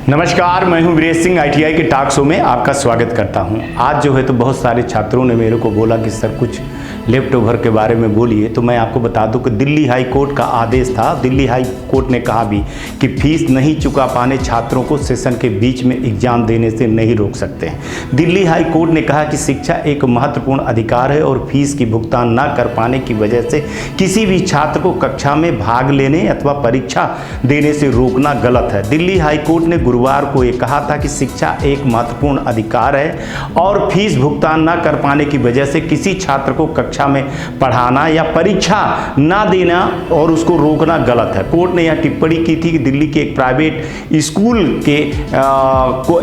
नमस्कार, मैं हूं वीरेश सिंह। आईटीआई के टॉक शो में आपका स्वागत करता हूं। आज जो है तो बहुत सारे छात्रों ने मेरे को बोला कि सर कुछ लेफ्ट ओवर के बारे में बोलिए। तो मैं आपको बता दूं कि दिल्ली हाई कोर्ट का आदेश था। दिल्ली हाई कोर्ट ने कहा भी कि फीस नहीं चुका पाने छात्रों को सेशन के बीच में एग्जाम देने से नहीं रोक सकते हैं। दिल्ली हाई कोर्ट ने कहा कि शिक्षा एक महत्वपूर्ण अधिकार है और फीस की भुगतान न कर पाने की वजह से किसी भी छात्र को कक्षा में भाग लेने अथवा परीक्षा देने से रोकना गलत है। दिल्ली हाई कोर्ट ने गुरुवार को ये कहा था कि शिक्षा एक महत्वपूर्ण अधिकार है और फीस भुगतान न कर पाने की वजह से किसी छात्र को कक्षा में पढ़ाना या परीक्षा ना देना और उसको रोकना गलत है। कोर्ट ने यह टिप्पणी की थी कि दिल्ली के एक प्राइवेट स्कूल के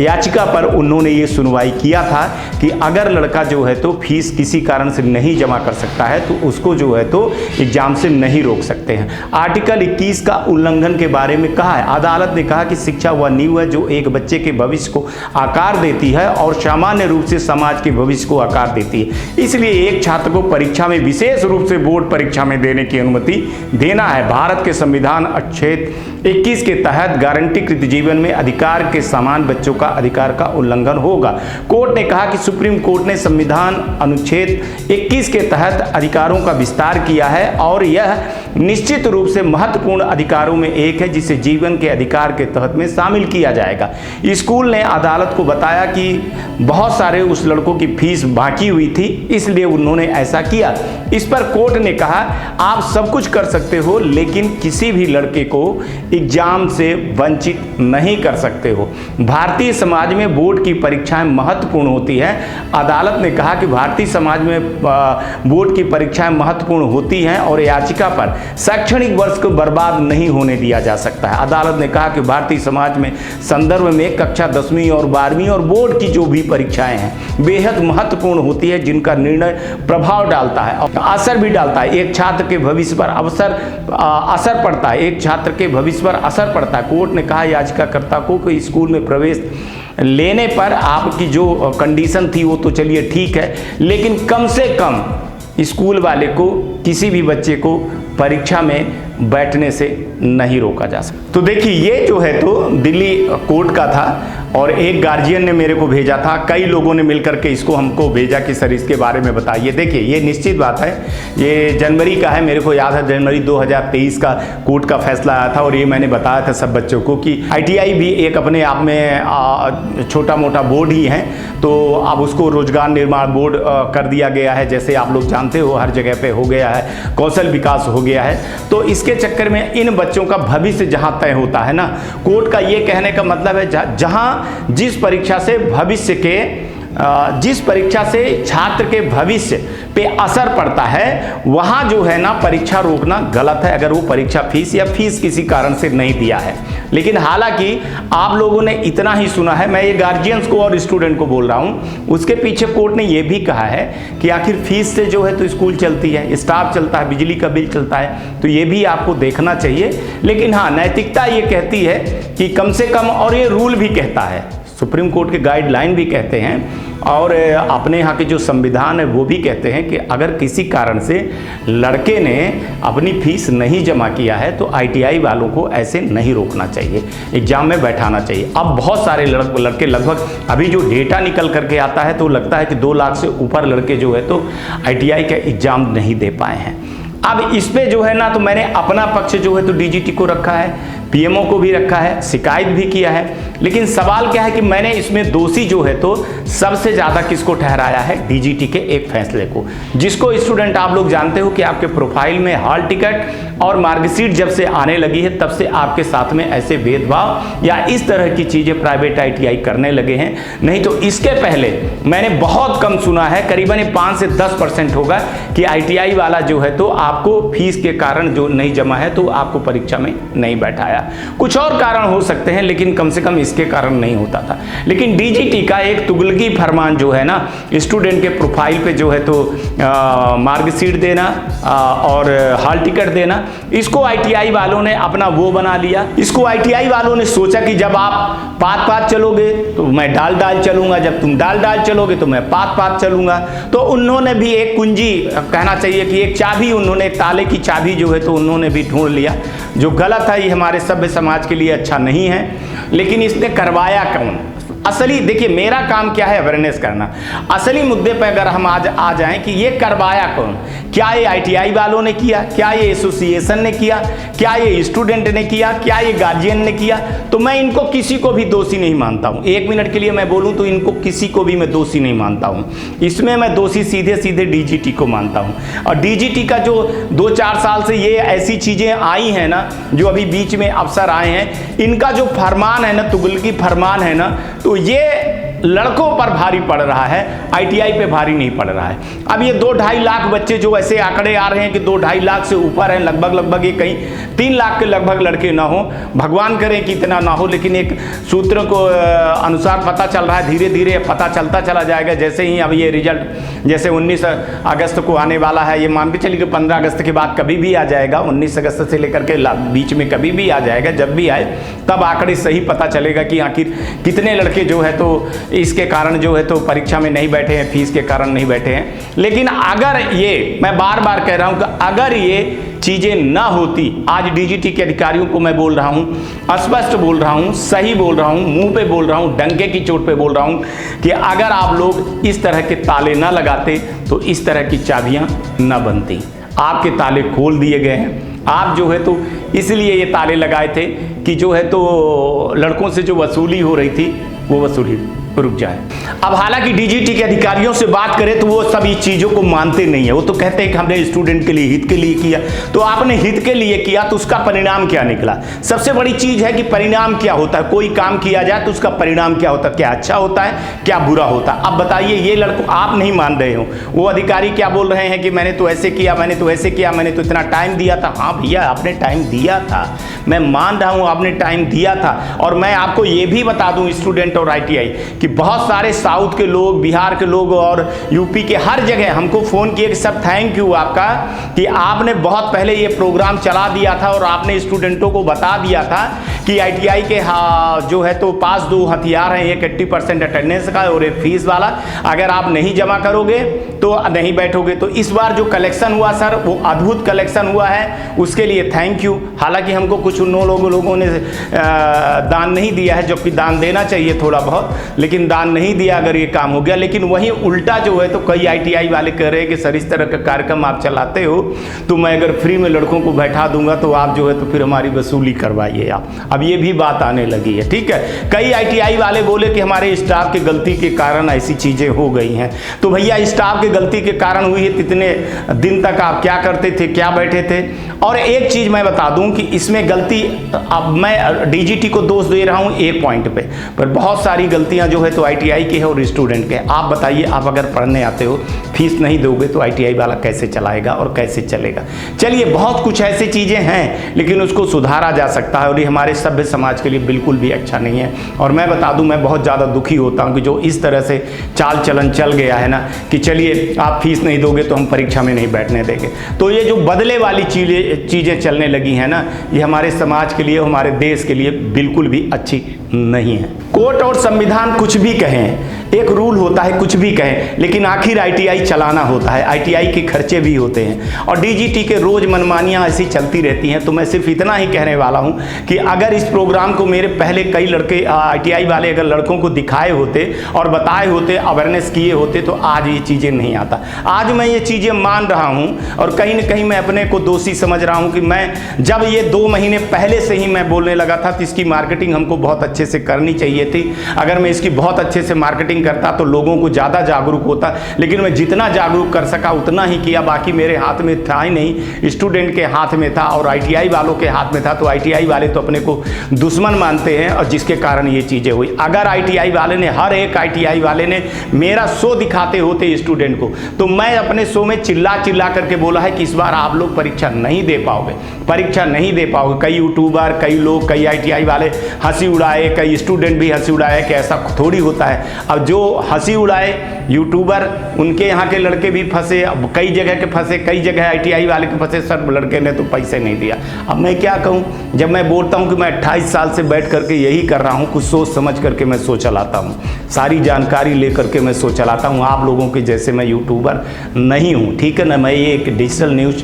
याचिका पर उन्होंने ये सुनवाई किया था कि अगर लड़का जो है तो फीस किसी कारण से नहीं जमा कर सकता है तो उसको जो है तो एग्जाम से नहीं रोक सकते हैं। आर्टिकल 21 का उल्लंघन के बारे में कहा है। अदालत ने कहा कि शिक्षा वह नींव है जो एक बच्चे के भविष्य को आकार देती है और सामान्य रूप से समाज के भविष्य को आकार देती है। इसलिए एक छात्र को परीक्षा में विशेष रूप से बोर्ड परीक्षा में देने की अनुमति देना है। भारत के संविधान अनुच्छेद 21 के तहत गारंटीकृत जीवन में अधिकार के समान बच्चों का अधिकार का उल्लंघन होगा। कोर्ट ने कहा कि सुप्रीम कोर्ट ने संविधान अनुच्छेद 21 के तहत अधिकारों का विस्तार किया है और यह निश्चित रूप से महत्वपूर्ण अधिकारों में एक है जिसे जीवन के अधिकार के तहत में शामिल किया जाएगा। स्कूल ने अदालत को बताया कि बहुत सारे उस लड़कों की फीस बाकी हुई थी, इसलिए उन्होंने ऐसा किया। इस पर कोर्ट ने कहा आप सब कुछ कर सकते हो लेकिन किसी भी लड़के को एग्जाम से वंचित नहीं कर सकते हो। भारतीय समाज में बोर्ड की परीक्षाएं महत्वपूर्ण होती है। अदालत ने कहा कि भारतीय समाज में बोर्ड की परीक्षाएं महत्वपूर्ण होती हैं और याचिका पर शैक्षणिक वर्ष को बर्बाद नहीं होने दिया जा सकता है। अदालत ने कहा कि भारतीय समाज में संदर्भ में कक्षा 10वीं और 12वीं और बोर्ड की जो भी परीक्षाएं हैं बेहद महत्वपूर्ण होती है जिनका निर्णय प्रभाव डालता है और असर भी डालता है। एक छात्र के भविष्य पर असर पड़ता है। एक छात्र के भविष्य पर असर पड़ता है। कोर्ट ने कहा याचिकाकर्ता को कि स्कूल में प्रवेश लेने पर आपकी जो कंडीशन थी वो तो चलिए ठीक है, लेकिन कम से कम स्कूल वाले को किसी भी बच्चे को परीक्षा में बैठने से नहीं रोका जा सकता। तो देखिए ये जो है तो दिल्ली कोर्ट का था और एक गार्जियन ने मेरे को भेजा था। कई लोगों ने मिलकर के इसको हमको भेजा कि सर इसके बारे में बताइए। देखिए ये निश्चित बात है, ये जनवरी का है, मेरे को याद है जनवरी 2023 का कोर्ट का फैसला आया था और ये मैंने बताया था सब बच्चों को कि आईटीआई भी एक अपने आप में छोटा मोटा बोर्ड ही है, तो अब उसको रोजगार निर्माण बोर्ड कर दिया गया है। जैसे आप लोग जानते हो हर जगह पे हो गया है, कौशल विकास हो गया है। तो इसके चक्कर में इन बच्चों का भविष्य जहाँ तय होता है ना, कोर्ट का ये कहने का मतलब है जहाँ जिस परीक्षा से छात्र के भविष्य पे असर पड़ता है वहाँ जो है ना परीक्षा रोकना गलत है अगर वो परीक्षा फीस या फीस किसी कारण से नहीं दिया है। लेकिन हालांकि आप लोगों ने इतना ही सुना है, मैं ये गार्जियंस को और स्टूडेंट को बोल रहा हूँ, उसके पीछे कोर्ट ने ये भी कहा है कि आखिर फीस से जो है तो स्कूल चलती है, स्टाफ चलता है, बिजली का बिल चलता है, तो ये भी आपको देखना चाहिए। लेकिन हाँ, नैतिकता ये कहती है कि कम से कम, और ये रूल भी कहता है, सुप्रीम कोर्ट के गाइडलाइन भी कहते हैं और अपने यहाँ के जो संविधान है वो भी कहते हैं कि अगर किसी कारण से लड़के ने अपनी फीस नहीं जमा किया है तो आईटीआई वालों को ऐसे नहीं रोकना चाहिए, एग्जाम में बैठाना चाहिए। अब बहुत सारे लड़के लगभग अभी जो डेटा निकल करके आता है तो लगता है कि 2 लाख से ऊपर लड़के जो है तो आईटीआई का एग्जाम नहीं दे पाए हैं। अब इस पे जो है ना तो मैंने अपना पक्ष जो है तो डीजीटी को रखा है, पीएमओ को भी रखा है, शिकायत भी किया है। लेकिन सवाल क्या है कि मैंने इसमें दोषी जो है तो सबसे ज़्यादा किसको ठहराया है, डीजीटी के एक फैसले को, जिसको स्टूडेंट आप लोग जानते हो कि आपके प्रोफाइल में हॉल टिकट और मार्कशीट जब से आने लगी है तब से आपके साथ में ऐसे भेदभाव या इस तरह की चीज़ें प्राइवेट आईटीआई करने लगे हैं। नहीं तो इसके पहले मैंने बहुत कम सुना है, करीबन 5 से 10% होगा कि आईटीआई वाला जो है तो आपको फीस के कारण जो नहीं जमा है तो आपको परीक्षा में नहीं बैठाया। कुछ और कारण हो सकते हैं लेकिन कम से कम इसके कारण नहीं होता था। लेकिन डीजीटी का एक तुगलकी फरमान जो है ना, स्टूडेंट के प्रोफाइल पे जो है तो मार्कशीट देना और हॉल टिकट देना, इसको आईटीआई वालों ने अपना वो बना लिया। इसको आईटीआई वालों ने सोचा कि जब आप पात चलोगे तो मैं डाल चलूंगा, जब तुम डाल चलोगे तो मैं पात चलूंगा। तो उन्होंने भी एक कुंजी, कहना चाहिए कि एक चाबी, उन्होंने ताले की चाबी जो है तो उन्होंने भी ढूंढ लिया, जो गलत है, ये हमारे सभ्य समाज के लिए अच्छा नहीं है। लेकिन इसने करवाया कौन? असली देखिए मेरा काम क्या है, अवेयरनेस करना। असली मुद्दे पर अगर हम आज आ जाएं कि ये करवाया कौन, क्या ये ITI वालों ने किया, क्या ये एसोसिएशन ने किया, क्या ये स्टूडेंट ने किया, क्या ये गार्जियन ने किया, तो मैं इनको किसी को भी दोषी नहीं मानता हूं। एक मिनट के लिए मैं बोलूं तो इनको किसी को भी मैं दोषी नहीं मानता हूं। इसमें मैं दोषी सीधे सीधे DGT को मानता हूं। और DGT का जो 2-4 साल से ये ऐसी चीजें आई हैं ना, जो अभी बीच में अफसर आए हैं, इनका जो फरमान है ना, तुगलकी फरमान है ना, तो ये लड़कों पर भारी पड़ रहा है, ITI पे भारी नहीं पड़ रहा है। अब ये 2-2.5 लाख बच्चे जो ऐसे आंकड़े आ रहे हैं कि 2-2.5 लाख से ऊपर हैं, लगभग ये कहीं 3 लाख के लगभग लड़के ना हो, भगवान करे कि इतना ना हो, लेकिन एक सूत्र को अनुसार पता चल रहा है, धीरे धीरे पता चलता चला जाएगा। जैसे ही अब ये रिजल्ट जैसे 19 अगस्त को आने वाला है, ये मान के चलिए कि 15 अगस्त के बाद कभी भी आ जाएगा, 19 अगस्त से लेकर के बीच में कभी भी आ जाएगा, जब भी आए तब आंकड़े सही पता चलेगा कि आखिर कितने लड़के जो है तो इसके कारण जो है तो परीक्षा में नहीं बैठे हैं, फीस के कारण नहीं बैठे हैं। लेकिन अगर ये, मैं बार बार कह रहा हूं कि अगर ये चीजें ना होती, आज DGT के अधिकारियों को मैं बोल रहा हूं, स्पष्ट बोल रहा हूं, सही बोल रहा हूं, मुंह पे बोल रहा हूं, डंके की चोट पे बोल रहा हूं कि अगर आप लोग इस तरह के ताले ना लगाते तो इस तरह की चाबियां ना बनती। आपके ताले खोल दिए गए हैं। आप जो है तो इसलिए ये ताले लगाए थे कि जो है तो लड़कों से जो वसूली हो रही थी वो वसूली रुक जाए। अब हालांकि DGT के अधिकारियों से बात करें तो वो सभी चीजों को मानते नहीं है। वो तो कहते हैं कि हमने स्टूडेंट के लिए, हित के लिए किया। तो आपने हित के लिए किया तो उसका परिणाम क्या निकला? सबसे बड़ी चीज है कि परिणाम क्या होता है। कोई काम किया जाए तो उसका परिणाम क्या होता है, क्या अच्छा होता है, क्या बुरा होता है। अब बताइए, ये लड़कों आप नहीं मान रहे हो, वो अधिकारी क्या बोल रहे हैं कि मैंने तो ऐसे किया, मैंने तो ऐसे किया, मैंने तो इतना टाइम दिया था। हाँ भैया, आपने टाइम दिया था, मैं मान रहा हूं आपने टाइम दिया था। और मैं आपको ये भी बता दूं स्टूडेंट और ITI कि बहुत सारे साउथ के लोग, बिहार के लोग और यूपी के हर जगह हमको फ़ोन किए कि सर थैंक यू आपका कि आपने बहुत पहले ये प्रोग्राम चला दिया था और आपने स्टूडेंटों को बता दिया था कि ITI के जो है तो पास 2 हथियार हैं, एक 80% अटेंडेंस का और एक फीस वाला। अगर आप नहीं जमा करोगे तो नहीं बैठोगे। तो इस बार जो कलेक्शन हुआ सर, वो अद्भुत कलेक्शन हुआ है, उसके लिए थैंक यू। हालांकि हमको कुछ उन लोगों ने दान नहीं दिया है, जबकि दान देना चाहिए थोड़ा बहुत, लेकिन दान नहीं दिया अगर ये काम हो गया। लेकिन वहीं उल्टा जो है तो कई ITI वाले कह रहे हैं कि सर इस तरह का कार्यक्रम आप चलाते हो तो मैं अगर फ्री में लड़कों को बैठा दूंगा तो आप जो है तो फिर हमारी वसूली करवाइए आप। अब ये भी बात आने लगी है, ठीक है। कई ITI वाले बोले कि हमारे स्टाफ की गलती के कारण ऐसी चीजें हो गई हैं। तो भैया स्टाफ की गलती के कारण हुई है, इतने दिन तक आप क्या करते थे, क्या बैठे थे? और एक चीज मैं बता दूं कि इसमें गलती, अब मैं DGT को दोष दे रहा हूं एक पॉइंट पे, पर बहुत सारी गलतियां जो है तो ITI के है और स्टूडेंट के। आप बताइए, आप अगर पढ़ने आते हो, फीस नहीं दोगे तो ITI वाला कैसे चलाएगा और कैसे चलेगा? चलिए, बहुत कुछ ऐसी चीजें हैं लेकिन उसको सुधारा जा सकता है और ये हमारे सभ्य समाज के लिए बिल्कुल भी अच्छा नहीं है। और मैं बता दूं, मैं बहुत ज़्यादा दुखी होता हूं कि जो इस तरह से चाल चलन चल गया है ना कि चलिए आप फीस नहीं दोगे तो हम परीक्षा में नहीं बैठने देंगे। तो ये जो बदले वाली चीज़ें चलने लगी हैं ना, ये हमारे समाज के लिए, हमारे देश के लिए बिल्कुल भी अच्छी नहीं है। कोर्ट और संविधान कुछ भी कहें, एक रूल होता है, कुछ भी कहें, लेकिन आखिर ITI चलाना होता है, ITI के खर्चे भी होते हैं और DGT के रोज मनमानियां ऐसी चलती रहती हैं। तो मैं सिर्फ इतना ही कहने वाला हूं कि अगर इस प्रोग्राम को मेरे पहले कई लड़के ITI वाले अगर लड़कों को दिखाए होते और बताए होते, अवेयरनेस किए होते, तो आज ये चीज़ें नहीं आता। आज मैं ये चीज़ें मान रहा हूं और कहीं ना कहीं मैं अपने को दोषी समझ रहा हूं कि मैं जब ये 2 महीने पहले से ही मैं बोलने लगा था तो इसकी मार्केटिंग हमको बहुत अच्छे से करनी चाहिए थी। अगर मैं इसकी बहुत अच्छे से मार्केटिंग करता तो लोगों को ज़्यादा जागरूक होता, लेकिन मैं जितना जागरूक कर सका उतना ही किया। बाकी मेरे हाथ में था ही नहीं, स्टूडेंट के हाथ में था और ITI वालों के हाथ में था। तो ITI वाले तो अपने को दुश्मन मानते हैं और जिसके कारण ये चीज़ें हुई। अगर ITI वाले ने, हर एक ITI वाले ने मेरा शो दिखाते होते स्टूडेंट को, तो मैं अपने शो में चिल्ला चिल्ला करके बोला है कि इस बार आप लोग परीक्षा नहीं दे पाओगे, परीक्षा नहीं दे पाओगे। कई यूट्यूबर, कई लोग, कई ITI वाले हंसी उड़ाए, कई स्टूडेंट भी हंसी उड़ाए कि ऐसा थोड़ी होता है। अब जो हंसी उड़ाए यूट्यूबर, उनके यहाँ के लड़के भी फंसे, अब कई जगह के फंसे, कई जगह ITI वाले के फंसे, सर लड़के ने तो पैसे नहीं दिया। अब मैं क्या कहूँ, जब मैं बोलता हूँ कि मैं 28 साल से बैठ करके यही कर रहा हूँ, कुछ सोच समझ करके मैं शो चलाता हूँ, सारी जानकारी ले करके मैं शो चलाता हूँ। आप लोगों के जैसे मैं यूट्यूबर नहीं हूँ, ठीक है ना। मैं ये एक डिजिटल न्यूज़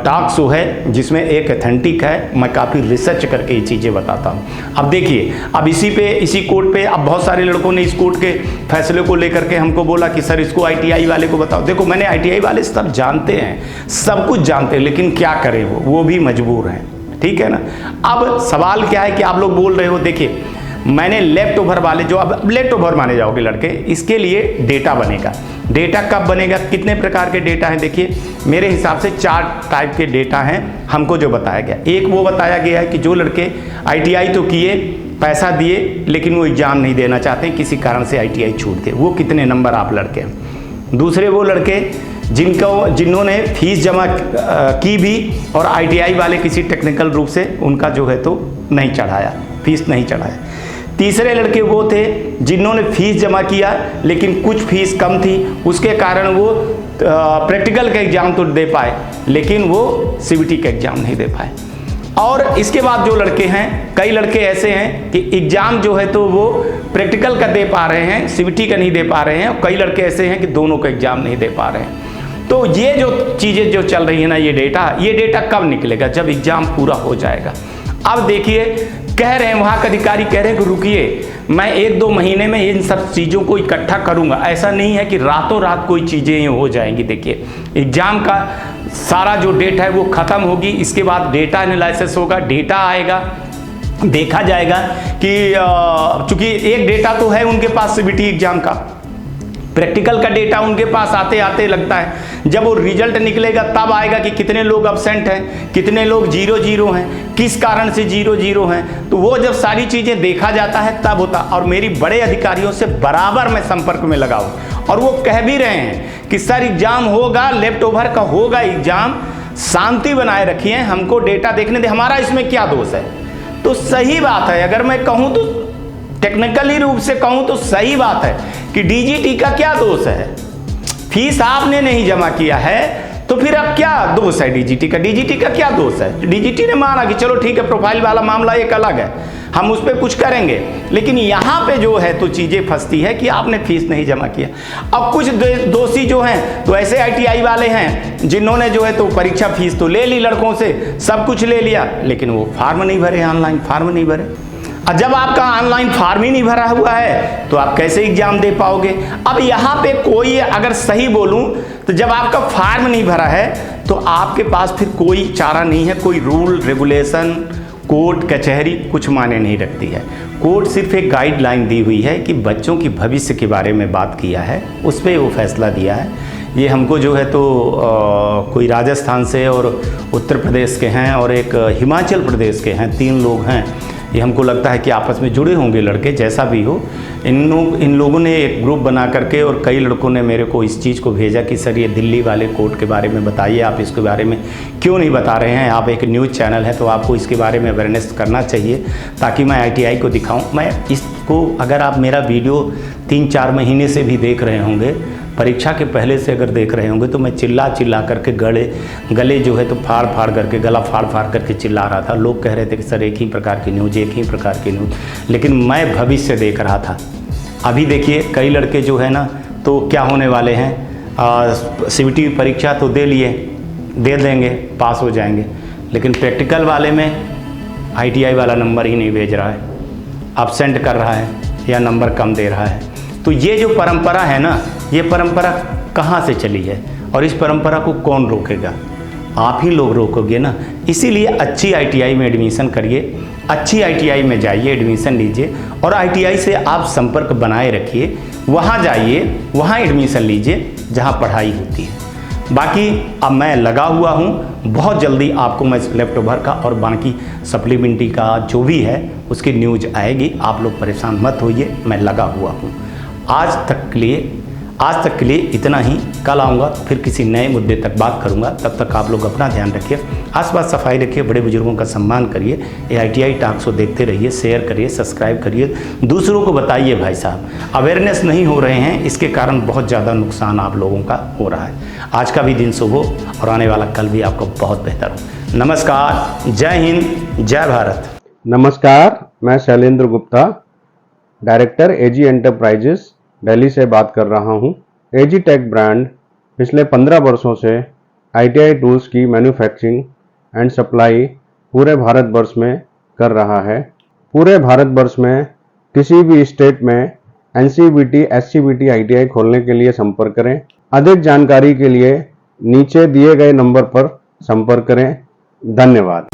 टॉक शो है जिसमें एक ऑथेंटिक है, मैं काफ़ी रिसर्च करके ये चीज़ें बताता हूँ। अब देखिए, अब इसी कोर्ट पे अब बहुत सारे लड़कों ने इस कोर्ट के फैसले को लेकर के हमको बोला कि सर इसको ITI वाले को बताओ। देखो, मैंने ITI वाले सब जानते हैं, सब कुछ जानते हैं, लेकिन क्या करें, वो भी मजबूर हैं, ठीक है ना। अब सवाल क्या है कि आप लोग बोल रहे हो, देखिए मैंने लेफ्ट ओवर वाले, जो अब लेफ्ट ओवर माने जाओगे लड़के, इसके लिए डेटा बनेगा। डेटा कब बनेगा, कितने प्रकार के डेटा हैं, देखिए मेरे हिसाब से 4 टाइप के डेटा हैं हमको जो बताया गया। एक वो बताया गया है कि जो लड़के ITI तो किए, पैसा दिए, लेकिन वो एग्ज़ाम नहीं देना चाहते, किसी कारण से ITI छूट गए, वो कितने नंबर आप लड़के हैं। दूसरे वो लड़के जिन्होंने फीस जमा की भी और ITI वाले किसी टेक्निकल रूप से उनका जो है तो नहीं चढ़ाया, फीस नहीं चढ़ाया। तीसरे लड़के वो थे जिन्होंने फीस जमा किया लेकिन कुछ फीस कम थी, उसके कारण वो प्रैक्टिकल का एग्ज़ाम तो दे पाए, लेकिन वो CBT का एग्ज़ाम नहीं दे पाए। और इसके बाद जो लड़के हैं, कई लड़के ऐसे हैं कि एग्ज़ाम जो है तो वो प्रैक्टिकल का दे पा रहे हैं, CBT का नहीं दे पा रहे हैं, और कई लड़के ऐसे हैं कि दोनों का एग्ज़ाम नहीं दे पा रहे हैं। तो ये जो चीज़ें जो चल रही है ना, ये डेटा कब निकलेगा, जब एग्ज़ाम पूरा हो जाएगा। अब देखिए, कह रहे हैं वहाँ के अधिकारी कह रहे हैं कि रुकिए, मैं 1-2 महीने में इन सब चीज़ों को इकट्ठा करूँगा। ऐसा नहीं है कि रातों रात कोई चीज़ें हो जाएंगी। देखिए, एग्ज़ाम का सारा जो डेटा है वो ख़त्म होगी, इसके बाद डेटा एनालिसिस होगा, डेटा आएगा, देखा जाएगा कि चूँकि एक डेटा तो है उनके पास CBT एग्ज़ाम का, प्रैक्टिकल का डेटा उनके पास आते आते लगता है जब वो रिजल्ट निकलेगा तब आएगा कि कितने लोग अब्सेंट हैं, कितने लोग 0-0 हैं, किस कारण से 0-0 हैं। तो वो जब सारी चीज़ें देखा जाता है तब होता। और मेरी बड़े अधिकारियों से बराबर मैं संपर्क में लगा हूँ और वो कह भी रहे हैं कि सर एग्ज़ाम होगा, लेफ्ट ओवर का होगा एग्ज़ाम, शांति बनाए रखिए, हमको डेटा देखने दे, हमारा इसमें क्या दोष है। तो सही बात है, अगर मैं कहूँ तो टेक्निकली रूप से कहूँ तो सही बात है कि DGT का क्या दोष है। फीस आपने नहीं जमा किया है तो फिर अब क्या दोष है DGT का। DGT का क्या दोष है। DGT ने माना कि चलो ठीक है, प्रोफाइल वाला मामला एक अलग है, हम उस पर कुछ करेंगे, लेकिन यहाँ पे जो है तो चीज़ें फंसती है कि आपने फीस नहीं जमा किया। अब कुछ दोषी जो हैं तो ऐसे ITI वाले हैं जिन्होंने जो है तो परीक्षा फीस तो ले ली लड़कों से, सब कुछ ले लिया, लेकिन वो फॉर्म नहीं भरे, ऑनलाइन फॉर्म नहीं भरे। और जब आपका ऑनलाइन फॉर्म ही नहीं भरा हुआ है तो आप कैसे एग्जाम दे पाओगे। अब यहाँ पे कोई, अगर सही बोलूँ तो जब आपका फॉर्म नहीं भरा है तो आपके पास फिर कोई चारा नहीं है, कोई रूल रेगुलेशन, कोर्ट कचहरी कुछ माने नहीं रखती है। कोर्ट सिर्फ एक गाइडलाइन दी हुई है कि बच्चों की भविष्य के बारे में बात किया है, उस पर वो फैसला दिया है। ये हमको जो है तो कोई राजस्थान से और उत्तर प्रदेश के हैं और एक हिमाचल प्रदेश के हैं, 3 लोग हैं। ये हमको लगता है कि आपस में जुड़े होंगे लड़के, जैसा भी हो। इन लोगों ने एक ग्रुप बना करके और कई लड़कों ने मेरे को इस चीज़ को भेजा कि सर ये दिल्ली वाले कोर्ट के बारे में बताइए, आप इसके बारे में क्यों नहीं बता रहे हैं। आप एक न्यूज़ चैनल है तो आपको इसके बारे में अवेयरनेस करना चाहिए ताकि मैं ITI को दिखाऊं। मैं इसको, अगर आप मेरा वीडियो 3-4 महीने से भी देख रहे होंगे, परीक्षा के पहले से अगर देख रहे होंगे, तो मैं चिल्ला करके गले जो है तो फाड़ करके, गला फाड़ करके चिल्ला रहा था। लोग कह रहे थे कि सर एक ही प्रकार की न्यूज़, लेकिन मैं भविष्य देख रहा था। अभी देखिए कई लड़के जो है ना तो क्या होने वाले हैं, CBT परीक्षा तो दे देंगे, पास हो जाएंगे, लेकिन प्रैक्टिकल वाले में ITI वाला नंबर ही नहीं भेज रहा है, अब्सेंट कर रहा है या नंबर कम दे रहा है। तो ये जो परंपरा है ना, ये परंपरा कहाँ से चली है और इस परंपरा को कौन रोकेगा? आप ही लोग रोकोगे ना। इसीलिए अच्छी ITI में एडमिशन करिए, अच्छी ITI में जाइए, एडमिशन लीजिए और ITI से आप संपर्क बनाए रखिए। वहाँ जाइए, वहाँ एडमिशन लीजिए जहाँ पढ़ाई होती है। बाकी अब मैं लगा हुआ हूँ, बहुत जल्दी आपको मैं लेफ्ट ओवर का और बाकी सप्लीमेंट्री का जो भी है उसकी न्यूज़ आएगी। आप लोग परेशान मत होइए, मैं लगा हुआ हूँ। आज तक के लिए आज तक के लिए इतना ही। कल आऊँगा तो फिर किसी नए मुद्दे तक बात करूँगा। तब तक आप लोग अपना ध्यान रखिए, आसपास सफाई रखिए, बड़े बुजुर्गों का सम्मान करिए। ये ITI टॉक्स को देखते रहिए, शेयर करिए, सब्सक्राइब करिए, दूसरों को बताइए। भाई साहब, अवेयरनेस नहीं हो रहे हैं, इसके कारण बहुत ज़्यादा नुकसान आप लोगों का हो रहा है। आज का भी दिन शुभ हो और आने वाला कल भी आपको बहुत बेहतर हो। नमस्कार, जय हिंद, जय भारत। नमस्कार, मैं Shailendra Gupta, director AG enterprises Delhi से बात कर रहा हूं। AG टेक ब्रांड पिछले 15 वर्षों से ITI टूल्स की मैन्युफैक्चरिंग एंड सप्लाई पूरे भारतवर्ष में कर रहा है। पूरे भारतवर्ष में किसी भी स्टेट में NCVT, SCVT ITI खोलने के लिए संपर्क करें। अधिक जानकारी के लिए नीचे दिए गए नंबर पर संपर्क करें। धन्यवाद।